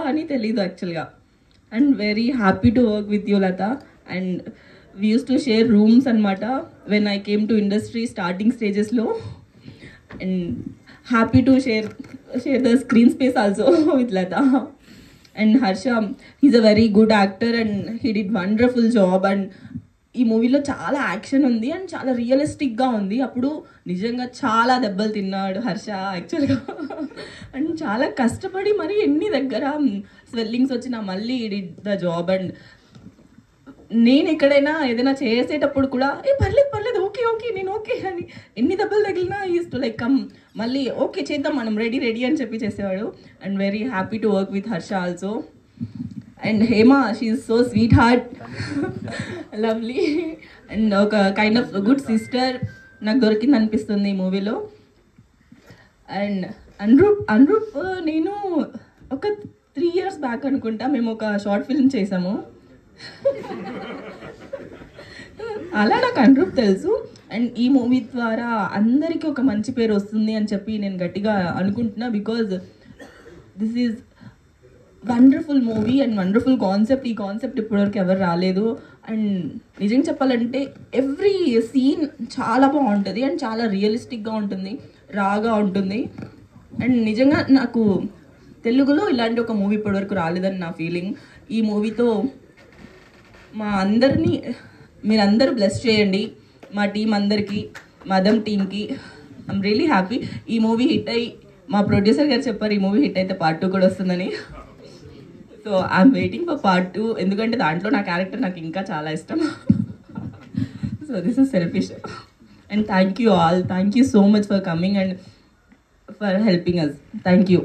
అని తెలీదు యాక్చువల్గా. And very happy to work with you Latha. And we use to share rooms అనమాట when I came to industry starting స్టేజెస్లో. And happy to share the screen space also with Latha. And Harsha, he's a very good actor and he did wonderful job. And ఈ మూవీలో చాలా action ఉంది and చాలా రియలిస్టిక్గా ఉంది. అప్పుడు నిజంగా చాలా దెబ్బలు తిన్నాడు హర్ష యాక్చువల్గా. అండ్ చాలా కష్టపడి మరి ఎన్ని దగ్గర స్వెల్లింగ్స్ వచ్చినా మళ్ళీ డిడ్ ద జాబ్. అండ్ నేను ఎక్కడైనా ఏదైనా చేసేటప్పుడు కూడా పర్లేదు ఓకే నేను ఓకే అని ఎన్ని దెబ్బలు తగిలినా ఈజ్ టు లైక్ కమ్ మళ్ళీ ఓకే చేద్దాం మనం రెడీ అని చెప్పి చేసేవాడు. And very happy to work with Harsha also. And Hema, she is so sweet heart, lovely and ఒక కైండ్ ఆఫ్ గుడ్ సిస్టర్ నాకు దొరికింది అనిపిస్తుంది ఈ మూవీలో. అండ్ అనురూప్ నేను ఒక 3 years బ్యాక్ అనుకుంటా మేము ఒక షార్ట్ ఫిల్మ్ చేసాము. అలా నాకు అనురూప్ తెలుసు. అండ్ ఈ మూవీ ద్వారా అందరికీ ఒక మంచి పేరు వస్తుంది అని చెప్పి నేను గట్టిగా అనుకుంటున్నా. Because this is wonderful movie and wonderful concept. ఈ కాన్సెప్ట్ ఇప్పటివరకు ఎవరు రాలేదు. అండ్ నిజంగా చెప్పాలంటే ఎవ్రీ సీన్ చాలా బాగుంటుంది అండ్ చాలా రియలిస్టిక్గా ఉంటుంది, రాగా ఉంటుంది. అండ్ నిజంగా నాకు తెలుగులో ఇలాంటి ఒక మూవీ ఇప్పటివరకు రాలేదని నా ఫీలింగ్. ఈ మూవీతో మా అందరినీ మీరందరూ బ్లెస్ చేయండి, మా టీం అందరికీ, మా అదమ్ టీమ్కి. I'm really happy. ఈ మూవీ హిట్ అయ్యి మా ప్రొడ్యూసర్ గారు చెప్పారు ఈ మూవీ హిట్ అయితే Part 2 కూడా వస్తుందని. So I'm waiting for Part 2 ఎందుకంటే దాంట్లో నా క్యారెక్టర్ నాకు ఇంకా చాలా ఇష్టం. So this is selfish. And thank you all. Thank you so much for coming and for helping us. Thank you.